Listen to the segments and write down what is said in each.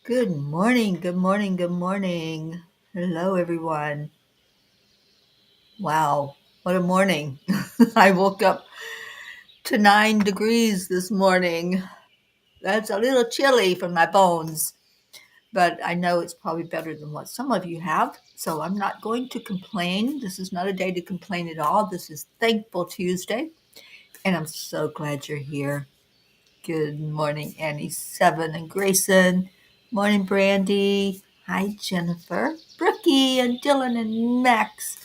Good morning, good morning, good morning. Hello, everyone. Wow, what a morning. I woke up to 9 degrees this morning. That's a little chilly for my bones, but I know it's probably better than what some of you have. So I'm not going to complain. This is not a day to complain at all. This is Thankful Tuesday, and I'm so glad you're here. Good morning, Annie Seven and Grayson. Morning, Brandy. Hi, Jennifer, Brookie, and Dylan and Max.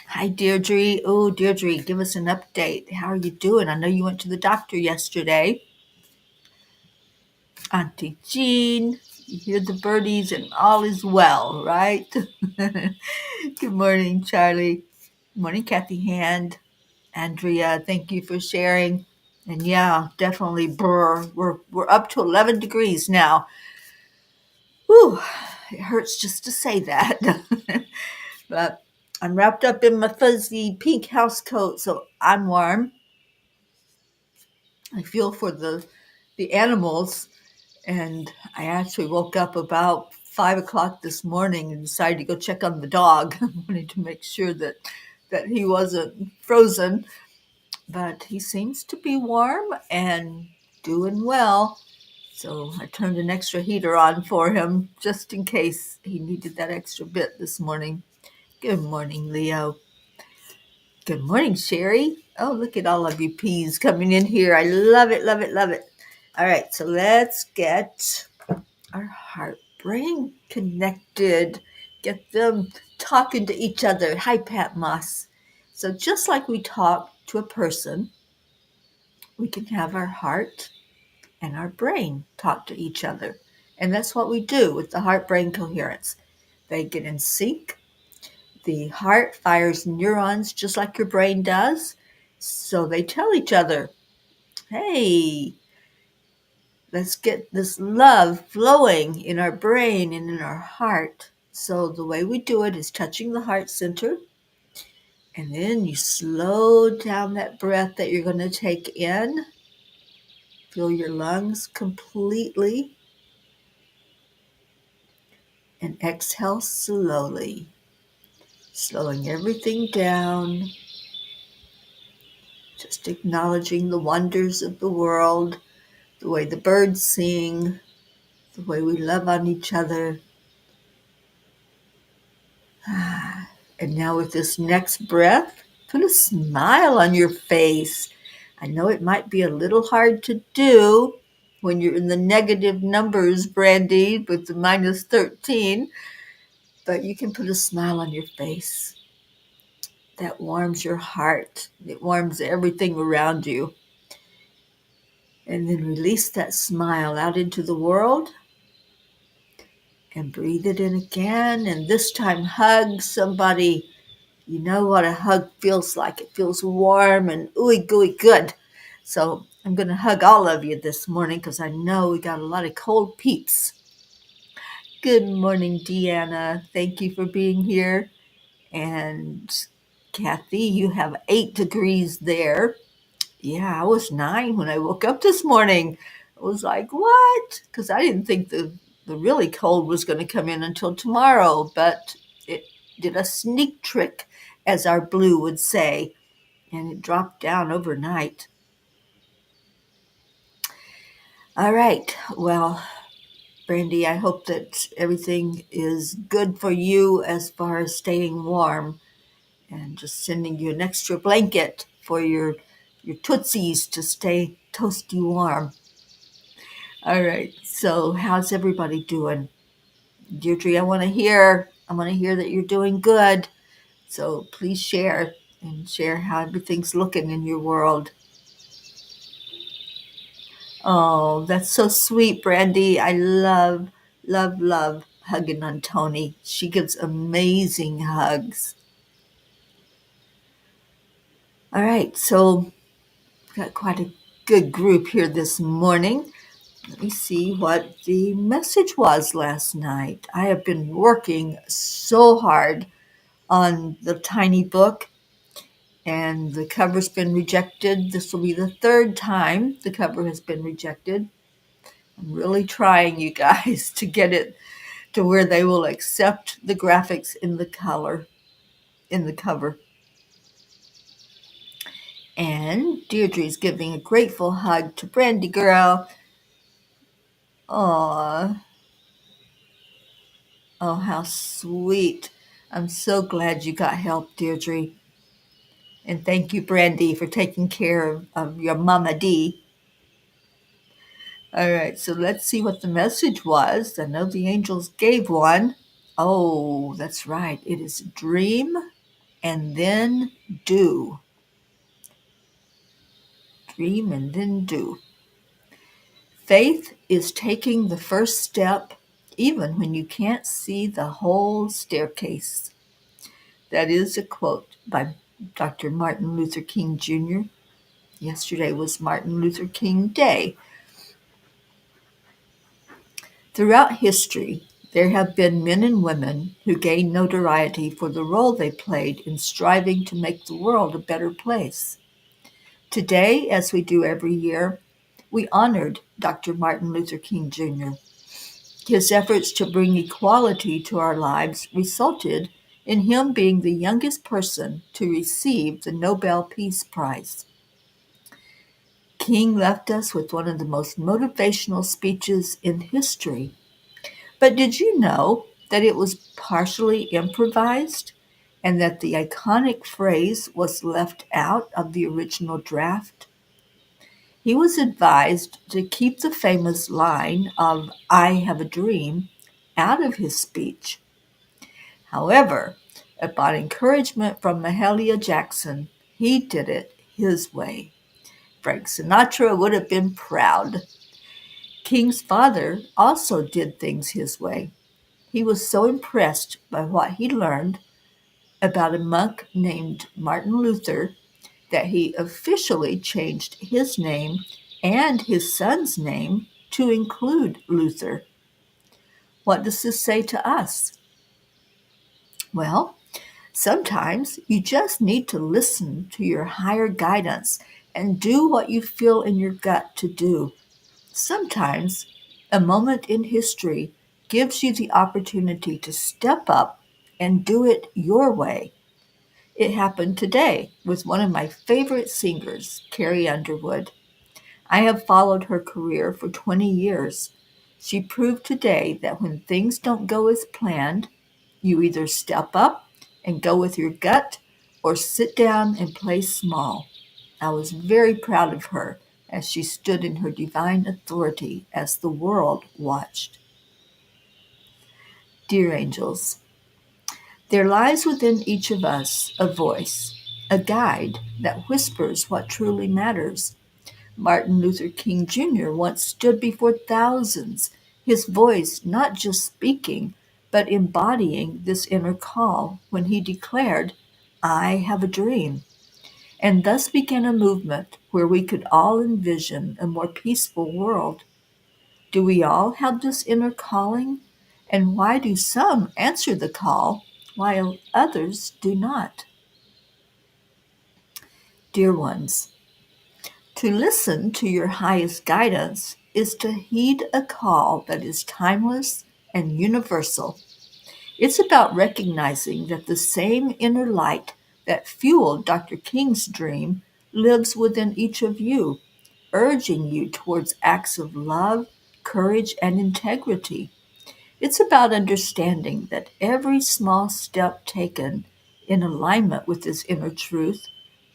Hi, Deirdre. Oh, Deirdre, give us an update. How are you doing? I know you went to the doctor yesterday. Auntie Jean, you hear the birdies and all is well, right? Good morning, Charlie. Good morning, Kathy Hand. Andrea, thank you for sharing. And yeah, definitely, we're up to 11 degrees now. Whew, it hurts just to say that. But I'm wrapped up in my fuzzy pink house coat, so I'm warm. I feel for the animals, and I actually woke up about 5 o'clock this morning and decided to go check on the dog. I wanted to make sure that he wasn't frozen, but he seems to be warm and doing well. So I turned an extra heater on for him just in case he needed that extra bit this morning. Good morning, Leo. Good morning, Sherry. Oh, look at all of you peas coming in here. I love it, love it, love it. All right, so let's get our heart brain connected. Get them talking to each other. Hi, Pat Moss. So just like we talk to a person, we can have our heart and our brain talk to each other. And that's what we do with the heart brain coherence. They get in sync. The heart fires neurons just like your brain does. So they tell each other, hey, Let's get this love flowing in our brain and in our heart. So the way we do it is touching the heart center, and then you slow down that breath that you're going to take in. Fill your lungs completely and exhale slowly, slowing everything down, just acknowledging the wonders of the world, the way the birds sing, the way we love on each other. And now with this next breath, put a smile on your face. I know it might be a little hard to do when you're in the negative numbers, Brandy, with the minus 13, but you can put a smile on your face. That warms your heart. It warms everything around you. And then release that smile out into the world and breathe it in again. And this time hug somebody. You know what a hug feels like. It feels warm and ooey gooey good. So I'm going to hug all of you this morning because I know we got a lot of cold peeps. Good morning, Deanna. Thank you for being here. And Kathy, you have 8 degrees there. Yeah, I was 9 when I woke up this morning. I was like, what? Because I didn't think the really cold was going to come in until tomorrow, but it did a sneak trick, as our Blue would say, and it dropped down overnight. All right, well, Brandy, I hope that everything is good for you as far as staying warm, and just sending you an extra blanket for your tootsies to stay toasty warm. All right. So how's everybody doing? Deirdre, I want to hear that you're doing good. So please share how everything's looking in your world. Oh, that's so sweet, Brandy. I love hugging on Tony. She gives amazing hugs. All right. So we've got quite a good group here this morning. Let me see what the message was last night. I have been working so hard on the tiny book, and the cover's been rejected. This will be the 3rd time the cover has been rejected. I'm really trying, you guys, to get it to where they will accept the graphics in the color, in the cover. And Deirdre's giving a grateful hug to Brandy Girl. Aww. Oh, how sweet. I'm so glad you got help, Deirdre. And thank you, Brandy, for taking care of your Mama D. All right, so let's see what the message was. I know the angels gave one. Oh, that's right. It is dream and then do. Dream and then do. Faith is taking the first step even when you can't see the whole staircase. That is a quote by Dr. Martin Luther King Jr. Yesterday was Martin Luther King Day. Throughout history, there have been men and women who gained notoriety for the role they played in striving to make the world a better place. Today, as we do every year, we honored Dr. Martin Luther King Jr. His efforts to bring equality to our lives resulted in him being the youngest person to receive the Nobel Peace Prize. King left us with one of the most motivational speeches in history. But did you know that it was partially improvised and that the iconic phrase was left out of the original draft? He was advised to keep the famous line of "I have a dream" out of his speech. However, upon encouragement from Mahalia Jackson, he did it his way. Frank Sinatra would have been proud. King's father also did things his way. He was so impressed by what he learned about a monk named Martin Luther that he officially changed his name and his son's name to include Luther. What does this say to us? Well, sometimes you just need to listen to your higher guidance and do what you feel in your gut to do. Sometimes a moment in history gives you the opportunity to step up and do it your way. It happened today with one of my favorite singers, Carrie Underwood. I have followed her career for 20 years. She proved today that when things don't go as planned, you either step up and go with your gut or sit down and play small. I was very proud of her as she stood in her divine authority as the world watched. Dear angels, there lies within each of us a voice, a guide that whispers what truly matters. Martin Luther King Jr. once stood before thousands, his voice not just speaking, but embodying this inner call when he declared, "I have a dream," and thus began a movement where we could all envision a more peaceful world. Do we all have this inner calling? And why do some answer the call while others do not? Dear ones, to listen to your highest guidance is to heed a call that is timeless and universal. It's about recognizing that the same inner light that fueled Dr. King's dream lives within each of you, urging you towards acts of love, courage, and integrity. It's about understanding that every small step taken in alignment with this inner truth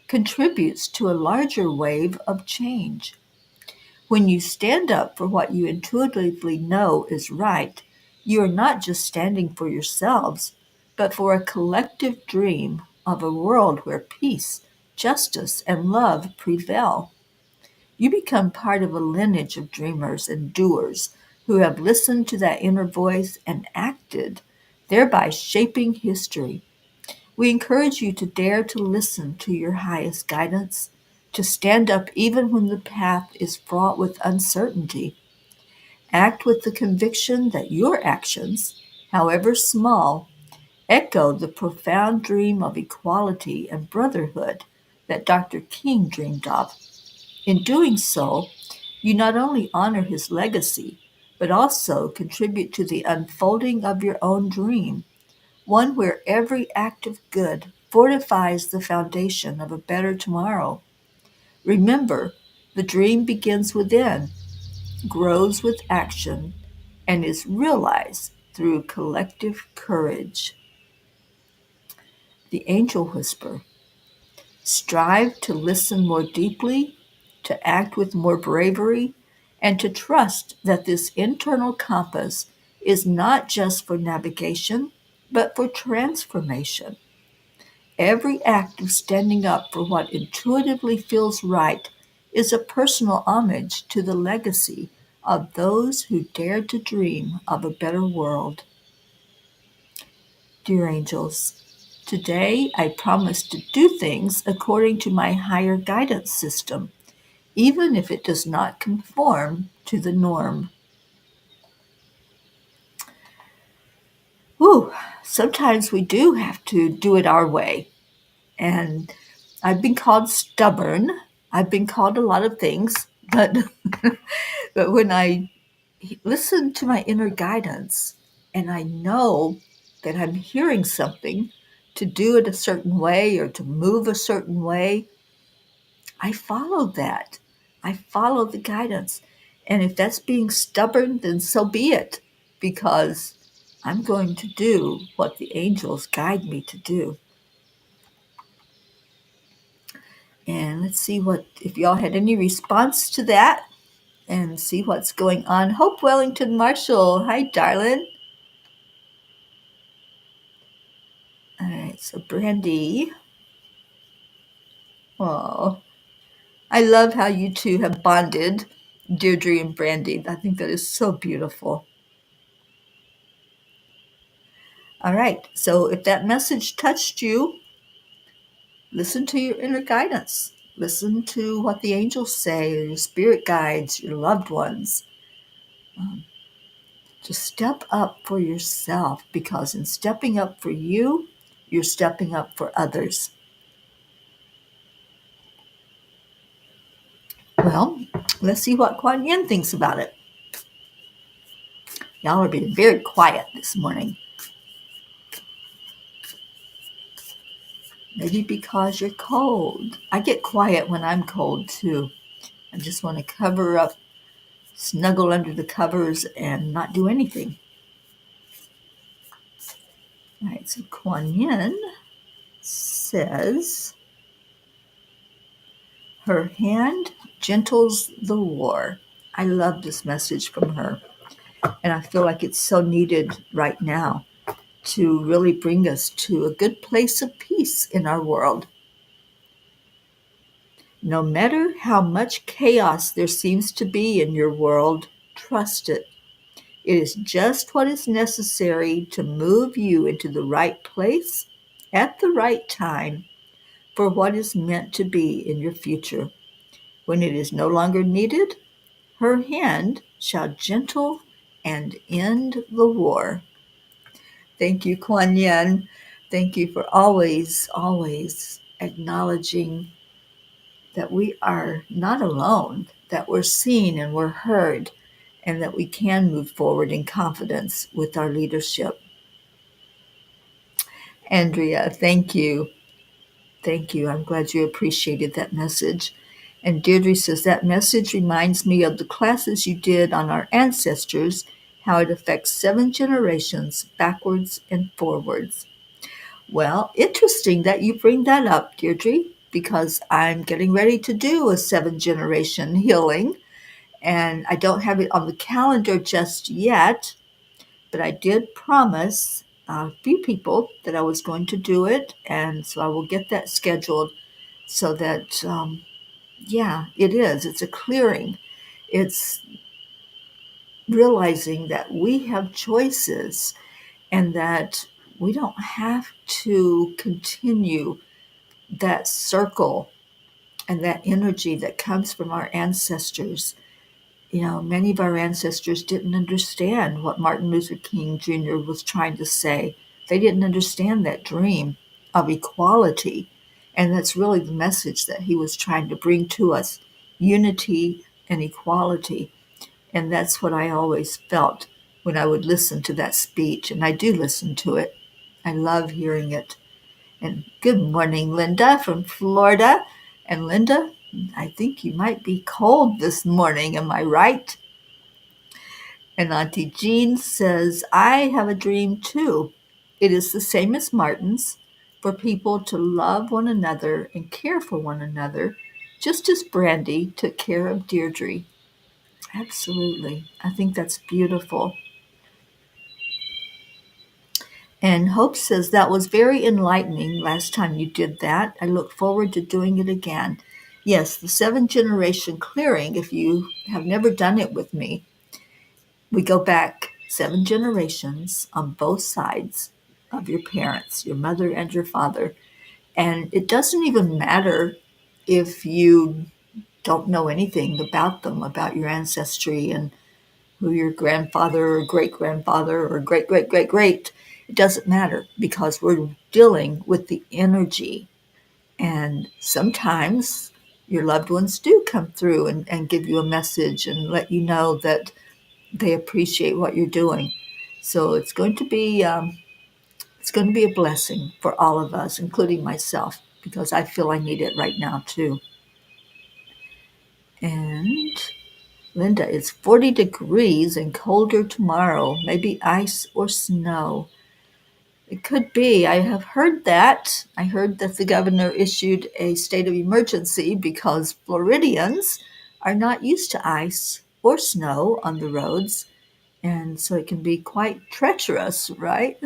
contributes to a larger wave of change. When you stand up for what you intuitively know is right, you are not just standing for yourselves, but for a collective dream of a world where peace, justice, and love prevail. You become part of a lineage of dreamers and doers who have listened to that inner voice and acted, thereby shaping history. We encourage you to dare to listen to your highest guidance, to stand up even when the path is fraught with uncertainty. Act with the conviction that your actions, however small, echo the profound dream of equality and brotherhood that Dr. King dreamed of. In doing so, you not only honor his legacy, but also contribute to the unfolding of your own dream, one where every act of good fortifies the foundation of a better tomorrow. Remember, the dream begins within, grows with action, and is realized through collective courage. The angel whisper: strive to listen more deeply, to act with more bravery, and to trust that this internal compass is not just for navigation, but for transformation. Every act of standing up for what intuitively feels right is a personal homage to the legacy of those who dared to dream of a better world. Dear angels, today I promise to do things according to my higher guidance system, even if it does not conform to the norm. Whew, sometimes we do have to do it our way. And I've been called stubborn. I've been called a lot of things, but but when I listen to my inner guidance and I know that I'm hearing something to do it a certain way or to move a certain way, I follow that. I follow the guidance. And if that's being stubborn, then so be it, because I'm going to do what the angels guide me to do. And let's see what if y'all had any response to that and see what's going on. Hope Wellington Marshall. Hi, darling. All right, so Brandy. Oh, I love how you two have bonded, Deirdre and Brandy. I think that is so beautiful. All right, so if that message touched you, listen to your inner guidance. Listen to what the angels say, your spirit guides, your loved ones. to step up for yourself, because in stepping up for you, you're stepping up for others. Well, let's see what Kuan Yin thinks about it. Y'all are being very quiet this morning. Maybe because you're cold. I get quiet when I'm cold too. I just want to cover up, snuggle under the covers, and not do anything. All right, so Kuan Yin says, her hand gentles the war. I love this message from her, and I feel like it's so needed right now to really bring us to a good place of peace in our world. No matter how much chaos there seems to be in your world, trust it. It is just what is necessary to move you into the right place at the right time for what is meant to be in your future. When it is no longer needed, her hand shall gentle and end the war. Thank you, Kuan Yin. Thank you for always, always acknowledging that we are not alone, that we're seen and we're heard, and that we can move forward in confidence with our leadership. Andrea, thank you. Thank you. I'm glad you appreciated that message. And Deirdre says, that message reminds me of the classes you did on our ancestors, how it affects 7 generations backwards and forwards. Well, interesting that you bring that up, Deirdre, because I'm getting ready to do a 7-generation healing, and I don't have it on the calendar just yet, but I did promise a few people that I was going to do it, and so I will get that scheduled so that, yeah, it is. It's a clearing. It's realizing that we have choices and that we don't have to continue that circle and that energy that comes from our ancestors. You know, many of our ancestors didn't understand what Martin Luther King Jr. was trying to say. They didn't understand that dream of equality. And that's really the message that he was trying to bring to us, unity and equality. And that's what I always felt when I would listen to that speech. And I do listen to it. I love hearing it. And good morning, Linda from Florida. And Linda, I think you might be cold this morning. Am I right? And Auntie Jean says, I have a dream too. It is the same as Martin's, for people to love one another and care for one another, just as Brandy took care of Deirdre. Absolutely. I think that's beautiful. And Hope says, that was very enlightening last time you did that. I look forward to doing it again. Yes, the 7-generation clearing, if you have never done it with me, we go back 7 generations on both sides of your parents, your mother and your father. And it doesn't even matter if you don't know anything about them, about your ancestry and who your grandfather or great-grandfather or great-great-great-great. It doesn't matter because we're dealing with the energy. And sometimes your loved ones do come through and give you a message and let you know that they appreciate what you're doing. So it's going to be a blessing for all of us, including myself, because I feel I need it right now too. And Linda, it's 40 degrees and colder tomorrow, maybe ice or snow. It could be. I have heard that. I heard that the governor issued a state of emergency because Floridians are not used to ice or snow on the roads. And so it can be quite treacherous, right?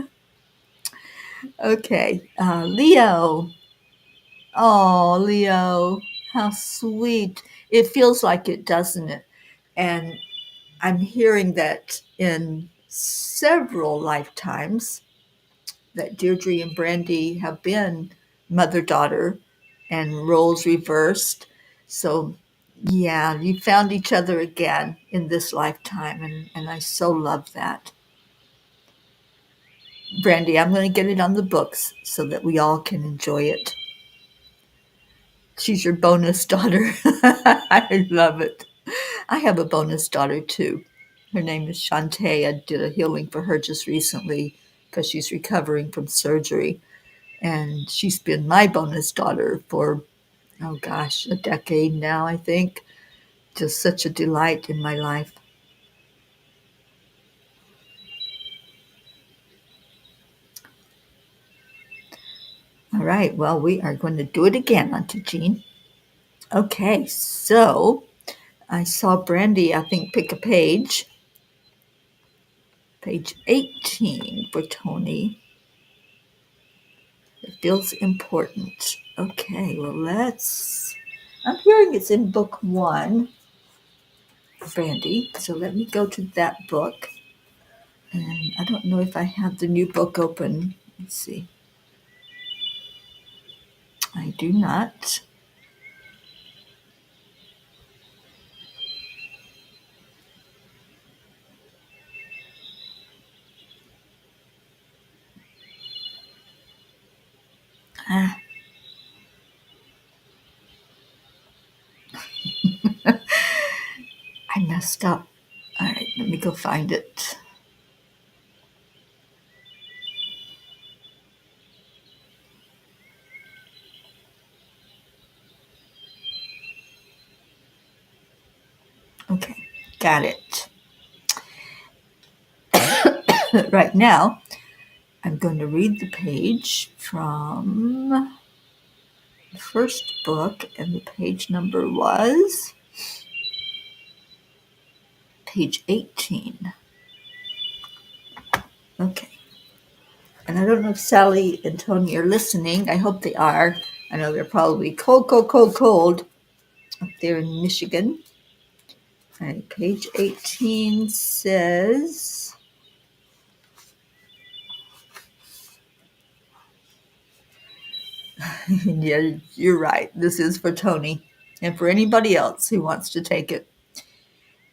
Okay. Leo. Oh, Leo. How sweet. It feels like it, doesn't it? And I'm hearing that in several lifetimes that Deirdre and Brandy have been mother-daughter and roles reversed. So Yeah, you found each other again in this lifetime, and I so love that. Brandy, I'm going to get it on the books so that we all can enjoy it. She's your bonus daughter. I love it. I have a bonus daughter too. Her name is Shantae. I did a healing for her just recently because she's recovering from surgery. And she's been my bonus daughter for, oh gosh, a decade now, I think. Just such a delight in my life. All right, well, we are going to do it again, Auntie Jean. Okay, so I saw Brandy, I think, pick a page 18 for Tony. It feels important. Okay, well, I'm hearing it's in book one, Brandy, so let me go to that book. And I don't know if I have the new book open. Let's see. I do not. Ah, I messed up. All right, let me go find it. Okay, got it. Right now, I'm going to read the page from the first book, and the page number was page 18. Okay. And I don't know if Sally and Tony are listening. I hope they are. I know they're probably cold, cold, cold, cold up there in Michigan. All right, page 18 says, yeah, you're right. This is for Tony and for anybody else who wants to take it.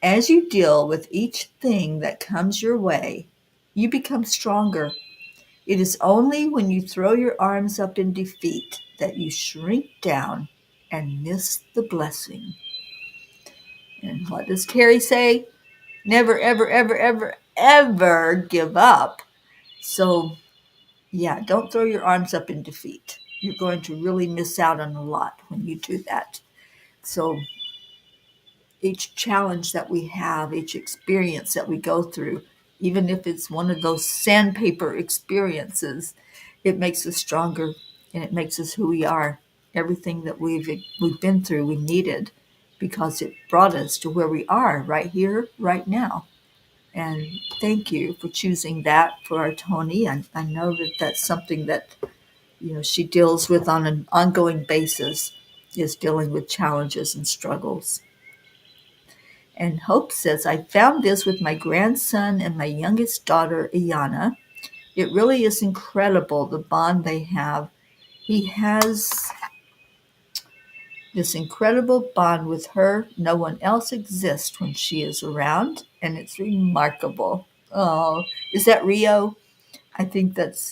As you deal with each thing that comes your way, you become stronger. It is only when you throw your arms up in defeat that you shrink down and miss the blessing. And what does Teri say? Never, ever, ever, ever, ever give up. So, yeah, don't throw your arms up in defeat. You're going to really miss out on a lot when you do that. So, each challenge that we have, each experience that we go through, even if it's one of those sandpaper experiences, it makes us stronger and it makes us who we are. Everything that we've been through, we needed because it brought us to where we are right here, right now. And thank you for choosing that for our Tony. I know that that's something that she deals with on an ongoing basis, is dealing with challenges and struggles. And Hope says, I found this with my grandson and my youngest daughter, Iyana. It really is incredible the bond they have. He has this incredible bond with her. No one else exists when she is around, and it's remarkable. Oh, is that Rio? I think that's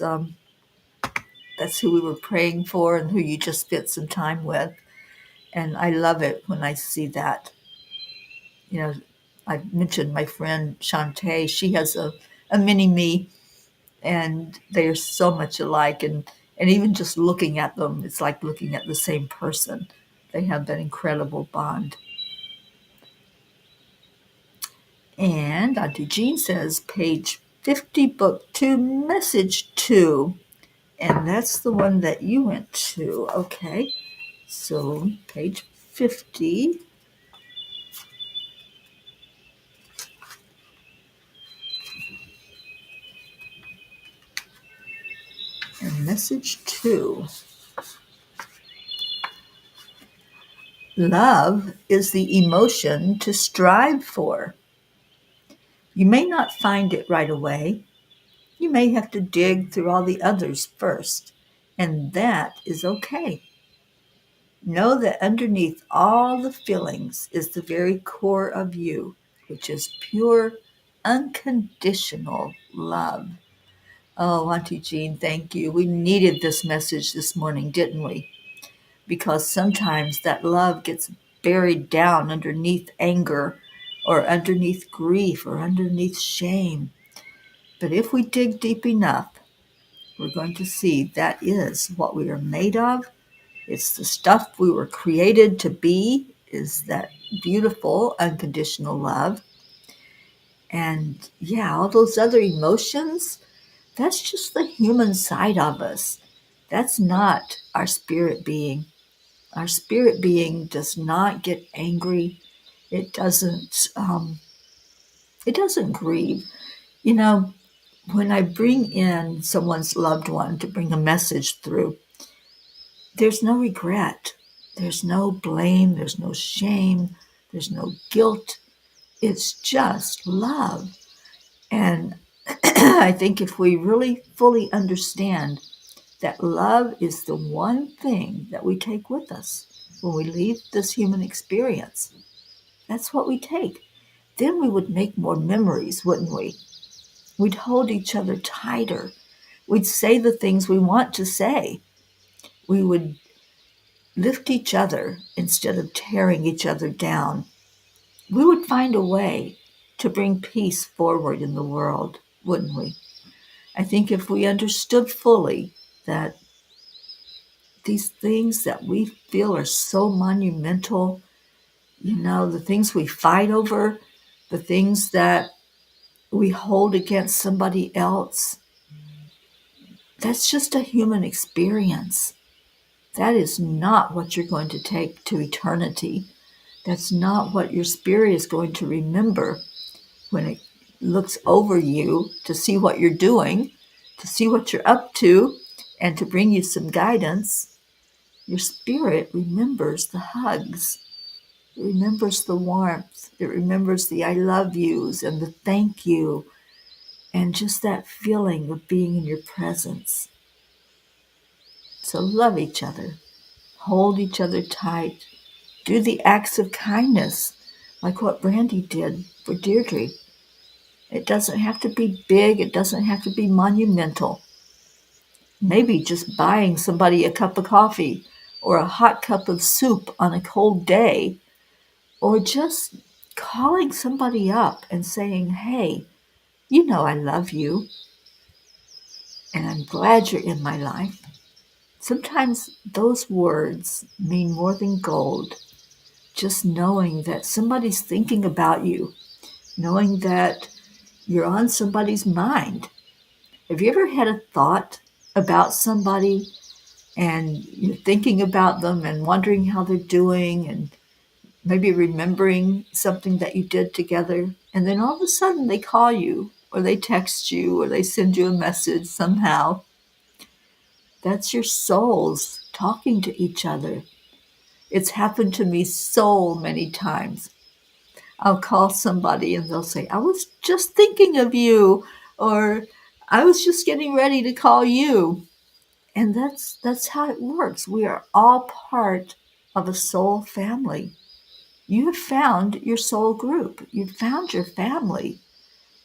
who we were praying for and who you just spent some time with. And I love it when I see that. You know, I mentioned my friend Shantae. She has a mini me, and they are so much alike. And even just looking at them, it's like looking at the same person. They have that incredible bond. And Auntie Jean says, page 50, book 2, message 2. And that's the one that you went to. Okay. So, page 50. And message 2. Love is the emotion to strive for. You may not find it right away. You may have to dig through all the others first, and that is okay. Know that underneath all the feelings is the very core of you, which is pure, unconditional love. Oh, Auntie Jean, thank you. We needed this message this morning, didn't we? Because sometimes that love gets buried down underneath anger or underneath grief or underneath shame. But if we dig deep enough, we're going to see that is what we are made of. It's the stuff we were created to be, is that beautiful, unconditional love. And yeah, all those other emotions, that's just the human side of us. That's not our spirit being. Our spirit being does not get angry. It doesn't. It doesn't grieve. You know, when I bring in someone's loved one to bring a message through, there's no regret. There's no blame. There's no shame. There's no guilt. It's just love. And I think if we really fully understand that love is the one thing that we take with us when we leave this human experience, that's what we take. Then we would make more memories, wouldn't we? We'd hold each other tighter. We'd say the things we want to say. We would lift each other instead of tearing each other down. We would find a way to bring peace forward in the world, wouldn't we? I think if we understood fully that these things that we feel are so monumental, the things we fight over, the things that we hold against somebody else, that's just a human experience. That is not what you're going to take to eternity. That's not what your spirit is going to remember when it looks over you to see what you're doing, to see what you're up to, and to bring you some guidance. Your spirit remembers the hugs. It remembers the warmth. It remembers the I love yous and the thank you, and just that feeling of being in your presence. So love each other. Hold each other tight. Do the acts of kindness, like what Brandy did for Deirdre. It doesn't have to be big. It doesn't have to be monumental. Maybe just buying somebody a cup of coffee or a hot cup of soup on a cold day, or just calling somebody up and saying, hey, I love you and I'm glad you're in my life. Sometimes those words mean more than gold. Just knowing that somebody's thinking about you, knowing that you're on somebody's mind. Have you ever had a thought about somebody and you're thinking about them and wondering how they're doing and maybe remembering something that you did together, and then all of a sudden they call you or they text you or they send you a message somehow? That's your souls talking to each other. It's happened to me so many times. I'll call somebody and they'll say, I was just thinking of you, or I was just getting ready to call you. And that's how it works. We are all part of a soul family. You have found your soul group. You've found your family.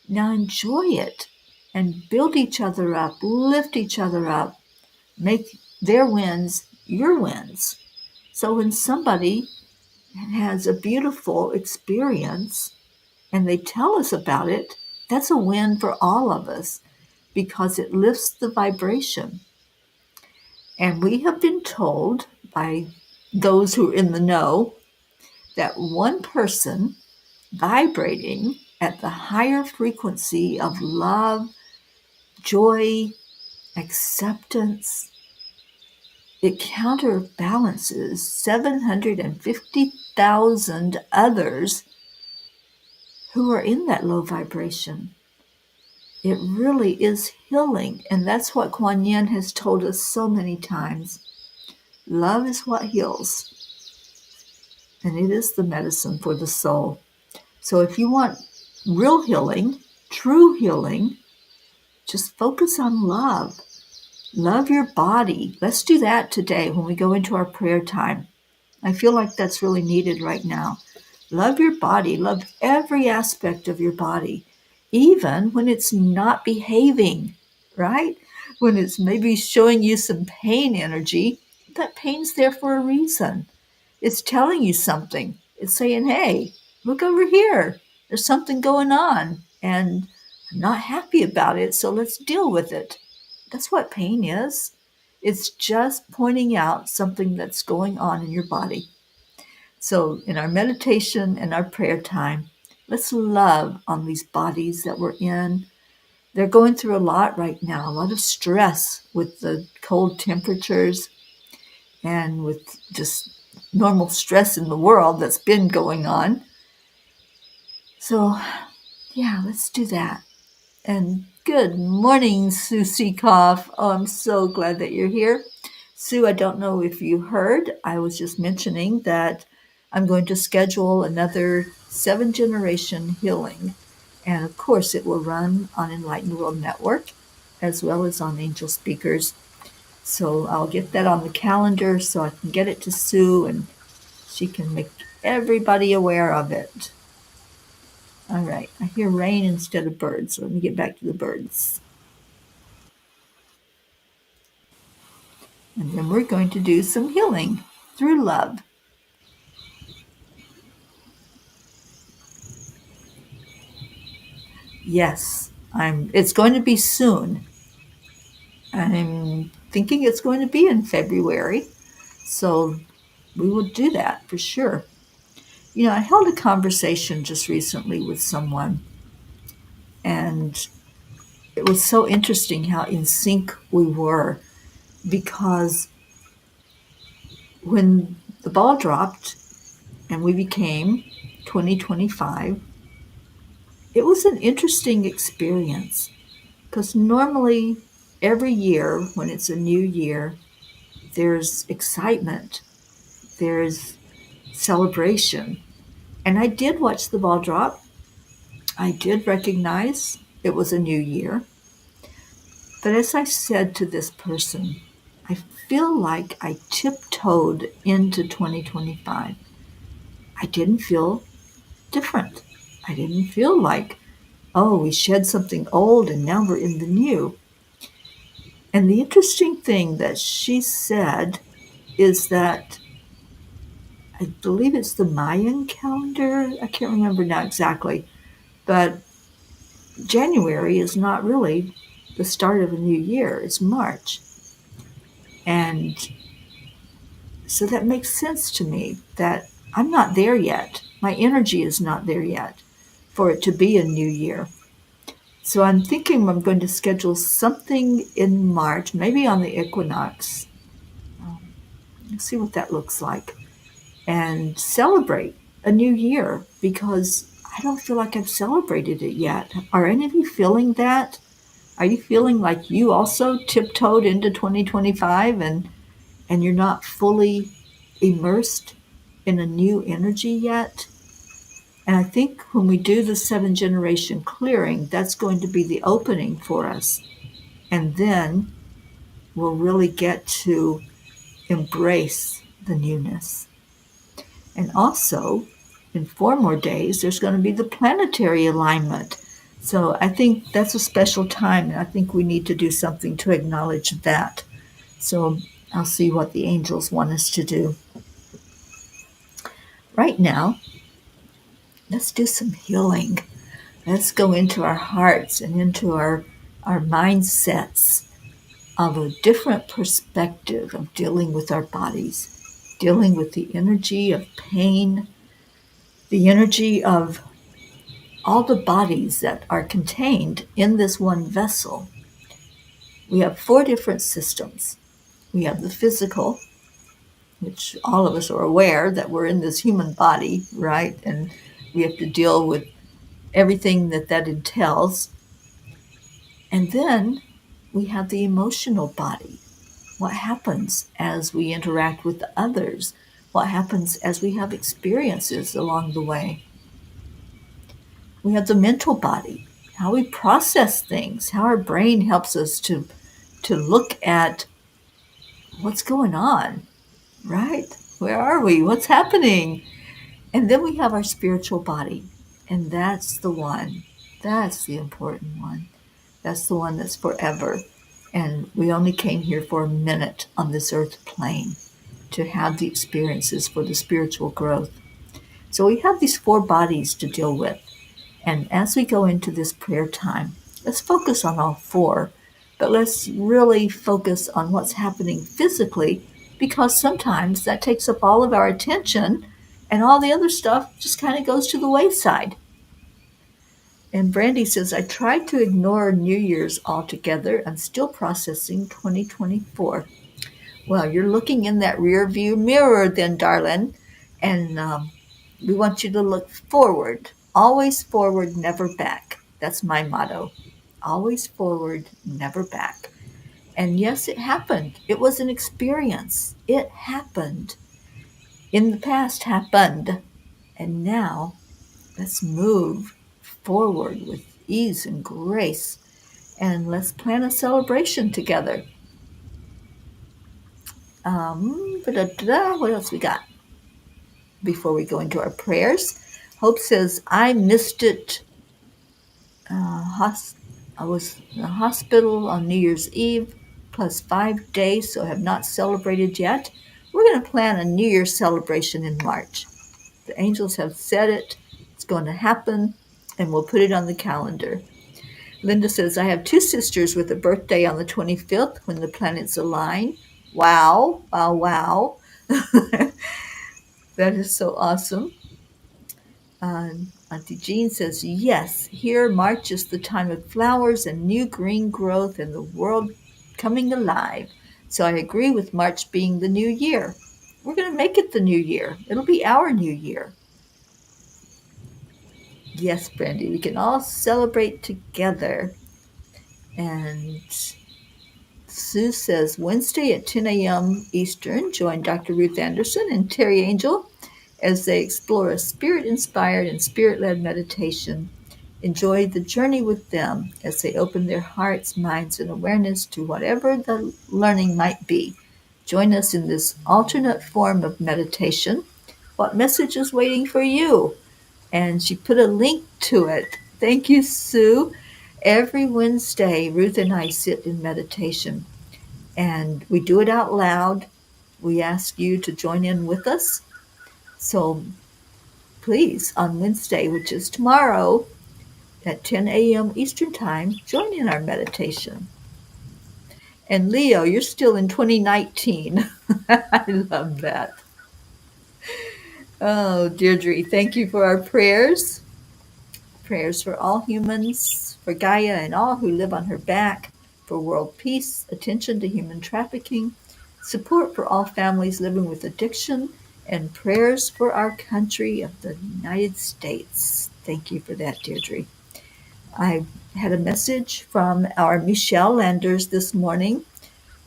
Now enjoy it and build each other up, lift each other up, make their wins your wins. So when somebody has a beautiful experience and they tell us about it, that's a win for all of us because it lifts the vibration. And we have been told by those who are in the know that one person vibrating at the higher frequency of love, joy, acceptance, it counterbalances 750,000 others who are in that low vibration. It really is healing, and that's what Kuan Yin has told us so many times. Love is what heals, and it is the medicine for the soul. So if you want real healing, true healing, just focus on love. Love your body. Let's do that today when we go into our prayer time. I feel like that's really needed right now. Love your body, love every aspect of your body, even when it's not behaving, right? When it's maybe showing you some pain energy, that pain's there for a reason. It's telling you something. It's saying, hey, look over here. There's something going on, and I'm not happy about it, so let's deal with it. That's what pain is. It's just pointing out something that's going on in your body. So, in our meditation and our prayer time, let's love on these bodies that we're in. They're going through a lot right now, a lot of stress with the cold temperatures and with just normal stress in the world that's been going on. So, yeah, let's do that. And good morning, Sue Seekoff. Oh, I'm so glad that you're here. Sue, I don't know if you heard, I was just mentioning that I'm going to schedule another 7 generation healing. And of course, it will run on Enlightened World Network as well as on Angel Speakers. So I'll get that on the calendar so I can get it to Sue and she can make everybody aware of it. All right, I hear rain instead of birds. So let me get back to the birds. And then we're going to do some healing through love. Yes, it's going to be soon. I'm thinking it's going to be in February. So we will do that for sure. You know, I held a conversation just recently with someone, and it was so interesting how in sync we were, because when the ball dropped and we became 2025, it was an interesting experience because normally every year when it's a new year, there's excitement, there's celebration. And I did watch the ball drop. I did recognize it was a new year. But as I said to this person, I feel like I tiptoed into 2025. I didn't feel different. I didn't feel like, oh, we shed something old and now we're in the new. And the interesting thing that she said is that I believe it's the Mayan calendar. I can't remember now exactly, but January is not really the start of a new year. It's March. And so that makes sense to me that I'm not there yet. My energy is not there yet for it to be a new year. So I'm thinking I'm going to schedule something in March, maybe on the equinox. Let's see what that looks like. And celebrate a new year because I don't feel like I've celebrated it yet. Are any of you feeling that? Are you feeling like you also tiptoed into 2025 and you're not fully immersed in a new energy yet? And I think when we do the 7 generation clearing, that's going to be the opening for us. And then we'll really get to embrace the newness. And also, in 4 more days, there's going to be the planetary alignment. So I think that's a special time, and I think we need to do something to acknowledge that. So I'll see what the angels want us to do. Right now, let's do some healing. Let's go into our hearts and into our mindsets of a different perspective of dealing with our bodies, dealing with the energy of pain, the energy of all the bodies that are contained in this one vessel. We have 4 different systems. We have the physical, which all of us are aware that we're in this human body, right? And we have to deal with everything that entails. And then we have the emotional body. What happens as we interact with others? What happens as we have experiences along the way? We have the mental body, how we process things, how our brain helps us to look at what's going on, right? Where are we? What's happening? And then we have our spiritual body. And that's the one. That's the important one. That's the one that's forever. And we only came here for a minute on this earth plane to have the experiences for the spiritual growth. So we have these four bodies to deal with. And as we go into this prayer time, let's focus on all four, but let's really focus on what's happening physically, because sometimes that takes up all of our attention and all the other stuff just kind of goes to the wayside. And Brandy says, I tried to ignore New Year's altogether. I'm still processing 2024. Well, you're looking in that rear view mirror then, darling. And we want you to look forward. Always forward, never back. That's my motto. Always forward, never back. And yes, it happened. It was an experience. It happened. In the past, happened. And now, let's move forward with ease and grace. And let's plan a celebration together. What else we got before we go into our prayers? Hope says, I missed it. I was in the hospital on New Year's Eve, plus 5 days, so have not celebrated yet. We're going to plan a New Year's celebration in March. The angels have said it. It's going to happen, and we'll put it on the calendar. Linda says, I have two sisters with a birthday on the 25th when the planets align. Wow, wow, wow. That is so awesome. Auntie Jean says, yes, here March is the time of flowers and new green growth and the world coming alive. So I agree with March being the new year. We're going to make it the new year. It'll be our new year. Yes, Brandy, we can all celebrate together. And Sue says, Wednesday at 10 a.m. Eastern, join Dr. Ruth Anderson and Teri Angel as they explore a spirit-inspired and spirit-led meditation. Enjoy the journey with them as they open their hearts, minds, and awareness to whatever the learning might be. Join us in this alternate form of meditation. What message is waiting for you? And she put a link to it. Thank you, Sue. Every Wednesday, Ruth and I sit in meditation, and we do it out loud. We ask you to join in with us. So please, on Wednesday, which is tomorrow, at 10 a.m. Eastern Time, join in our meditation. And Leo, you're still in 2019. I love that. Oh, Deirdre, thank you for our prayers. Prayers for all humans, for Gaia and all who live on her back, for world peace, attention to human trafficking, support for all families living with addiction, and prayers for our country of the United States. Thank you for that, Deirdre. I had a message from our Michelle Landers this morning.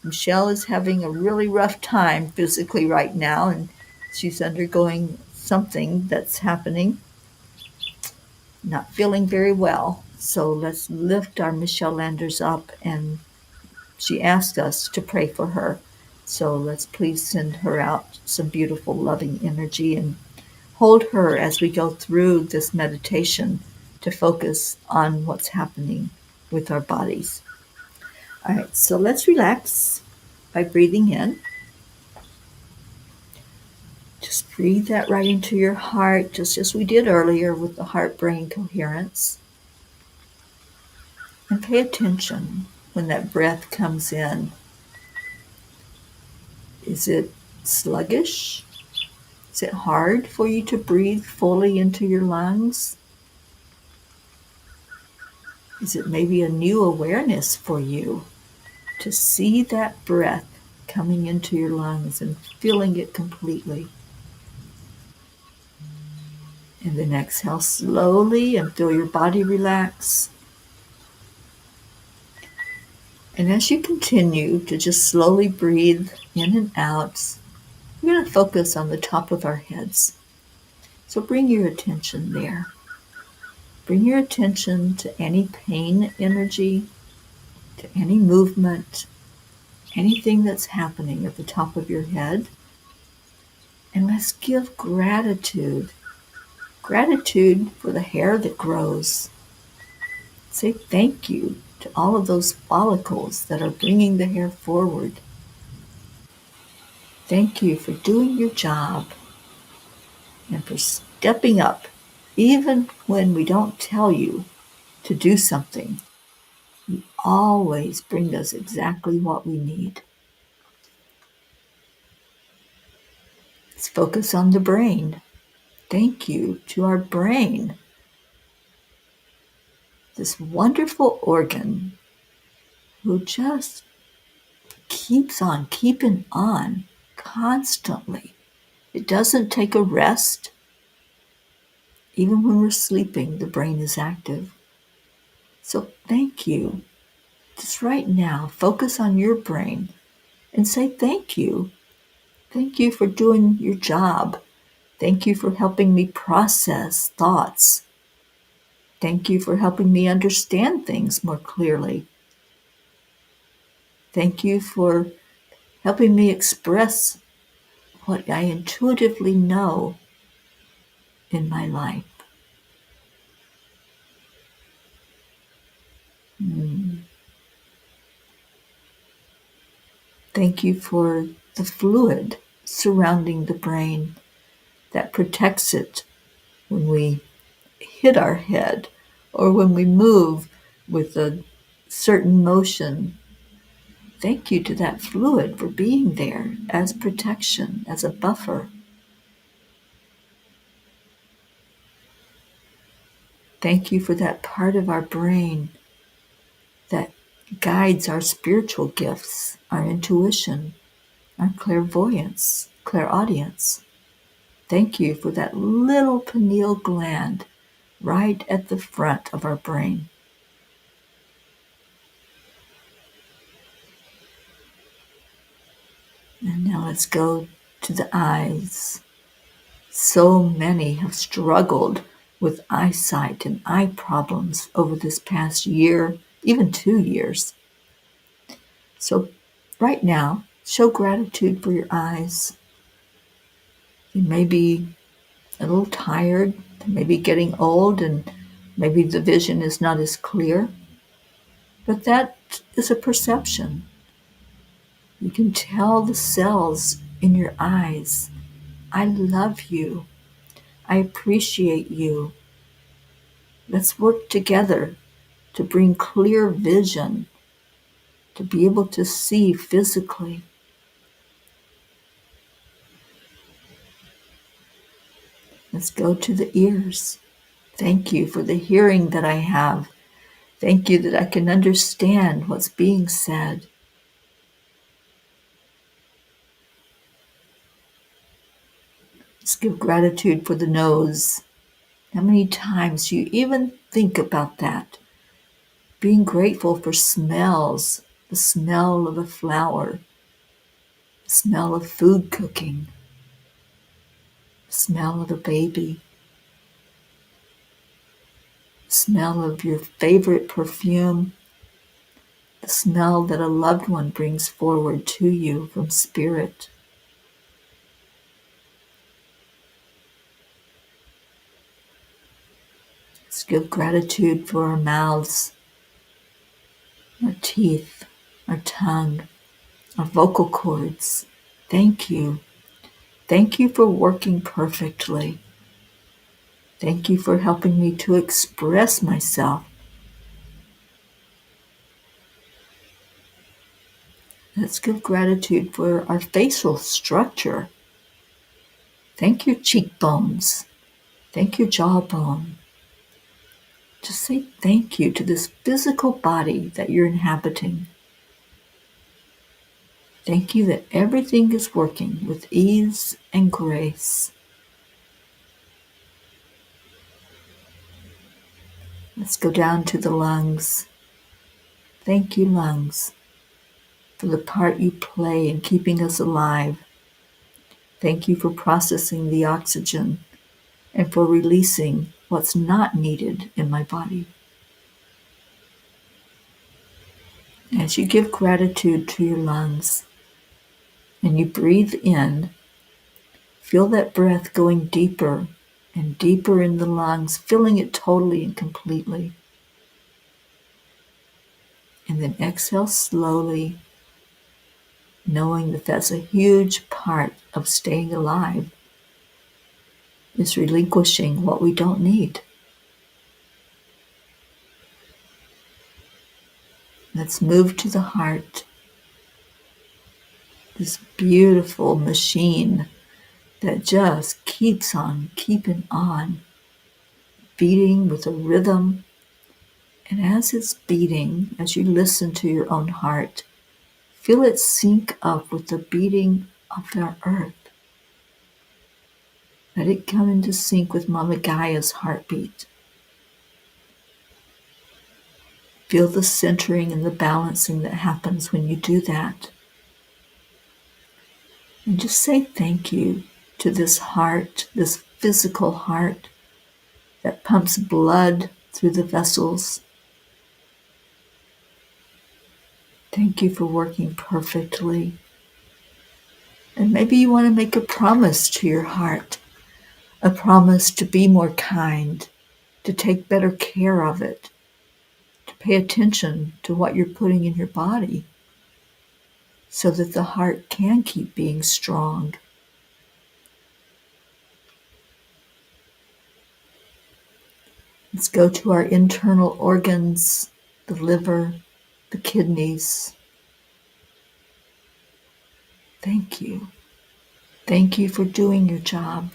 Michelle is having a really rough time physically right now, and she's undergoing something that's happening, not feeling very well. So let's lift our Michelle Landers up, and she asked us to pray for her. So let's please send her out some beautiful, loving energy and hold her as we go through this meditation to focus on what's happening with our bodies. All right, so let's relax by breathing in. Just breathe that right into your heart, just as we did earlier with the heart-brain coherence. And pay attention when that breath comes in. Is it sluggish? Is it hard for you to breathe fully into your lungs? Is it maybe a new awareness for you to see that breath coming into your lungs and feeling it completely? And then exhale slowly and feel your body relax. And as you continue to just slowly breathe in and out, we're going to focus on the top of our heads. So bring your attention there. Bring your attention to any pain energy, to any movement, anything that's happening at the top of your head. And let's give gratitude. Gratitude for the hair that grows. Say thank you to all of those follicles that are bringing the hair forward. Thank you for doing your job and for stepping up, even when we don't tell you to do something. You always bring us exactly what we need. Let's focus on the brain. Thank you to our brain, this wonderful organ who just keeps on keeping on constantly. It doesn't take a rest. Even when we're sleeping, the brain is active. So thank you. Just right now, focus on your brain and say thank you. Thank you for doing your job. Thank you for helping me process thoughts. Thank you for helping me understand things more clearly. Thank you for helping me express what I intuitively know in my life. Thank you for the fluid surrounding the brain that protects it when we hit our head or when we move with a certain motion. Thank you to that fluid for being there as protection, as a buffer. Thank you for that part of our brain that guides our spiritual gifts, our intuition, our clairvoyance, clairaudience. Thank you for that little pineal gland right at the front of our brain. And now let's go to the eyes. So many have struggled with eyesight and eye problems over this past year, even 2 years. So right now, show gratitude for your eyes. You may be a little tired, maybe getting old, and maybe the vision is not as clear. But that is a perception. You can tell the cells in your eyes, I love you. I appreciate you. Let's work together to bring clear vision, to be able to see physically. Let's go to the ears. Thank you for the hearing that I have. Thank you that I can understand what's being said. Let's give gratitude for the nose. How many times do you even think about that? Being grateful for smells, the smell of a flower, the smell of food cooking, the smell of a baby, the smell of your favorite perfume, the smell that a loved one brings forward to you from spirit. Let's give gratitude for our mouths, our teeth, our tongue, our vocal cords. Thank you. Thank you for working perfectly. Thank you for helping me to express myself. Let's give gratitude for our facial structure. Thank you, cheekbones. Thank you, jawbone. Just say thank you to this physical body that you're inhabiting. Thank you that everything is working with ease and grace. Let's go down to the lungs. Thank you, lungs, for the part you play in keeping us alive. Thank you for processing the oxygen and for releasing what's not needed in my body. As you give gratitude to your lungs and you breathe in, Feel that breath going deeper and deeper in the lungs, filling it totally and completely. And then exhale slowly, knowing that that's a huge part of staying alive, is relinquishing what we don't need. Let's move to the heart, this beautiful machine that just keeps on keeping on, beating with a rhythm. And as it's beating, as you listen to your own heart, feel it sync up with the beating of the earth. Let it come into sync with Mama Gaia's heartbeat. Feel the centering and the balancing that happens when you do that. And just say thank you to this heart, this physical heart that pumps blood through the vessels. Thank you for working perfectly. And maybe you want to make a promise to your heart, a promise to be more kind, to take better care of it, to pay attention to what you're putting in your body so that the heart can keep being strong. Let's go to our internal organs, the liver, the kidneys. Thank you. Thank you for doing your job.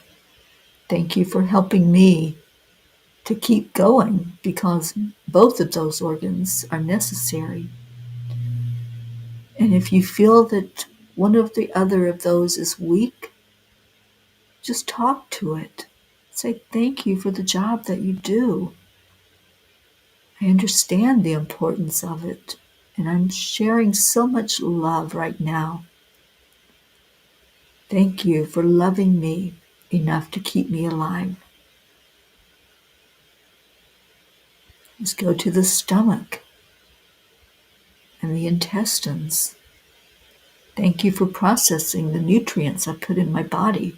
Thank you for helping me to keep going, because both of those organs are necessary. And if you feel that one of the other of those is weak, just talk to it. Say thank you for the job that you do. I understand the importance of it, and I'm sharing so much love right now. Thank you for loving me enough to keep me alive. Let's go to the stomach and the intestines. Thank you for processing the nutrients I put in my body.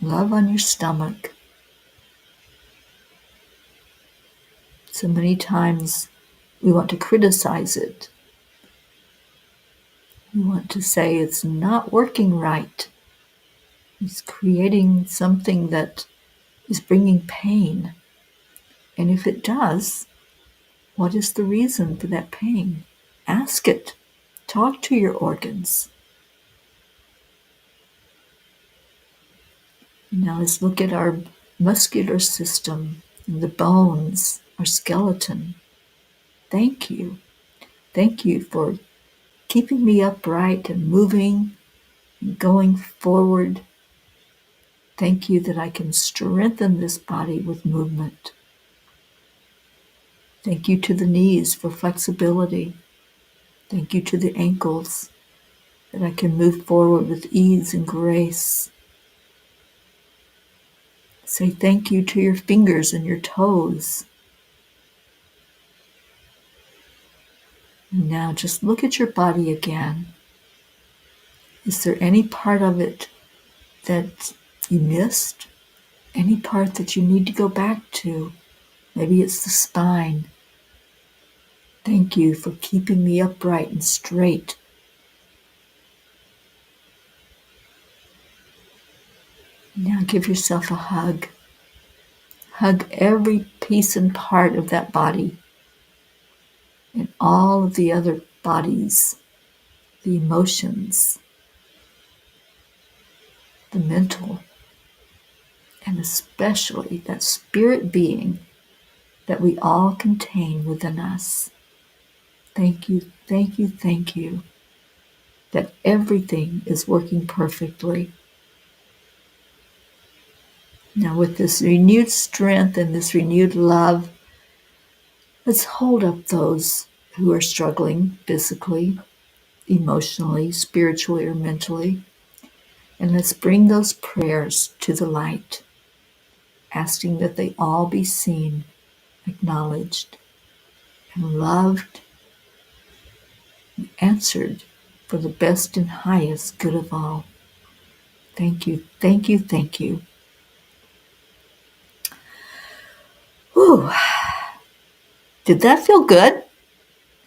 Love on your stomach. So many times we want to criticize it. We want to say it's not working right. It's creating something that is bringing pain. And if it does, what is the reason for that pain? Ask it. Talk to your organs. Now let's look at our muscular system and the bones, our skeleton. Thank you. Thank you for keeping me upright and moving and going forward. Thank you that I can strengthen this body with movement. Thank you to the knees for flexibility. Thank you to the ankles that I can move forward with ease and grace. Say thank you to your fingers and your toes. And now just look at your body again. Is there any part of it that you missed? Any part that you need to go back to? Maybe it's the spine. Thank you for keeping me upright and straight. Now give yourself a hug. Hug every piece and part of that body and all of the other bodies, the emotions, the mental, and especially that spirit being that we all contain within us. Thank you, thank you, thank you that everything is working perfectly. Now with this renewed strength and this renewed love, let's hold up those who are struggling physically, emotionally, spiritually, or mentally. And let's bring those prayers to the light, asking that they all be seen, acknowledged, and loved, and answered for the best and highest good of all. Thank you, thank you, thank you. Whew. Did that feel good?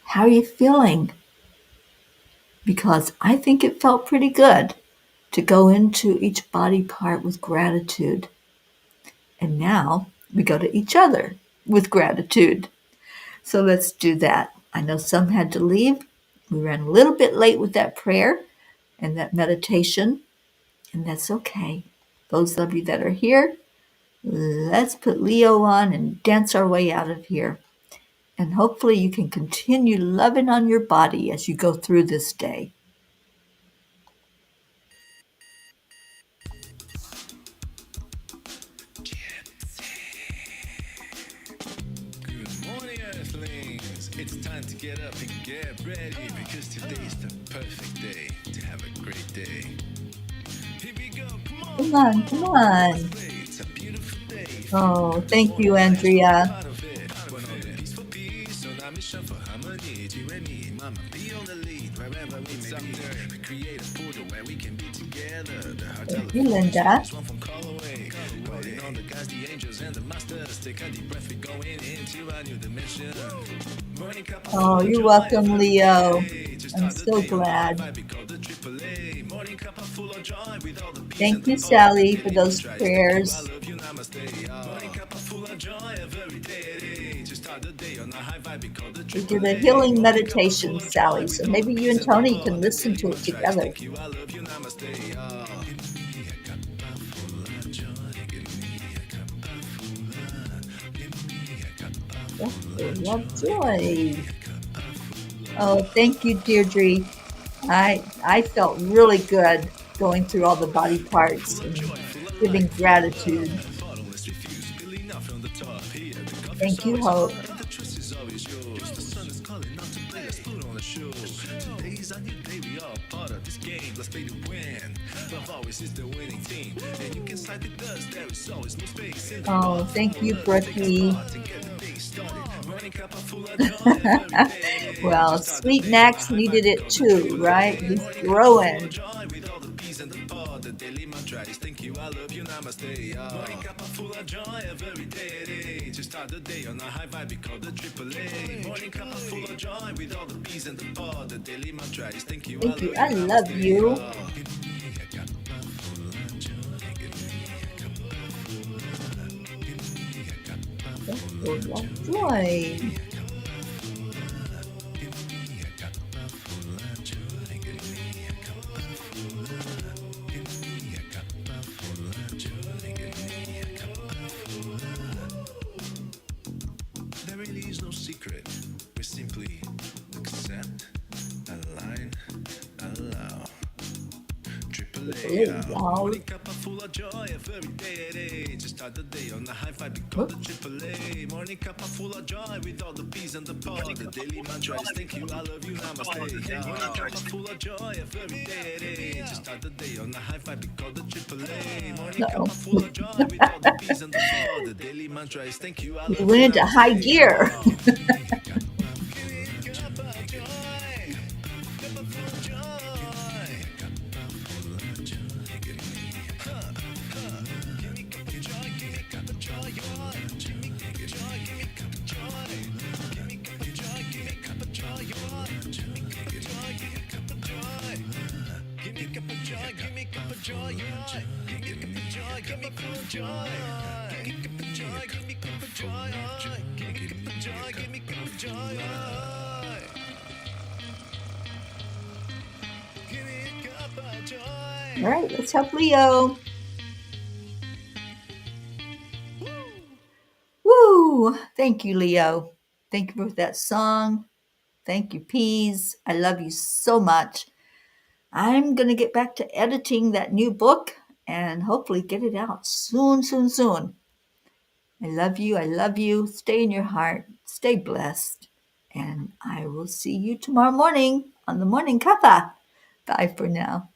How are you feeling? Because I think it felt pretty good to go into each body part with gratitude. And now we go to each other with gratitude. So let's do that. I know some had to leave. We ran a little bit late with that prayer and that meditation, and that's okay. Those of you that are here, let's put Leo on and dance our way out of here. And hopefully you can continue loving on your body as you go through this day. Good morning, Earthlings! It's time to get up and get ready because today is the perfect day to have a great day. Here we go, Come on, come on. it's a beautiful day. Oh, thank you, Andrea. Part of it, one on the peace for peace, on our mission for harmony. You and me, mama, be on the lead wherever we may be. We create a portal where we can be together. The heart Thank you, Linda. is one phone call away. Calling on the guys, the angels, and the masters. Take a deep breath, we're going into a new dimension. Morning cup of Oh, you're welcome, Leo. I'm so glad. Thank you, Sally, for those prayers. We did a healing meditation, Sally, so maybe you and Tony can listen to it together. Full of joy. Oh, thank you, Deirdre. I felt really good going through all the body parts and giving gratitude. Thank you, Hope. Today's a new day, we are part of this game. Let's play to win. Love always is the winning team. And you can side with us, there is always no space in the Oh, thank you, Brookie. Well, Sweet Max needed it too, right? He's growing. The daily mantra is thank you, I love you, namaste. Morning cup of full of joy every day. To start the day on a high vibe, we call the AAA. Morning cup of full of joy with all the peas and the pod. The daily mantra is thank you, I love you. Full of joy. There really is no secret. We simply accept, align, allow. AAA. Morning cup of full of joy every day. To start the day on a high five, we call the AAA. Morning cup of full of joy with all the peas and the pod. The daily mantra is thank you, I love you, namaste. Morning cup of full of joy every day. To start the day on a high five, we call the AAA. Morning cup of full of joy with all the peas and the pod. The daily mantra is thank you, I love you. We went into high gear. All right, let's help Leo. Woo! Thank you, Leo. Thank you for that song. Thank you, Peas. I love you so much. I'm going to get back to editing that new book and hopefully get it out soon, soon, soon. I love you. I love you. Stay in your heart. Stay blessed. And I will see you tomorrow morning on the Morning Cuppa. Bye for now.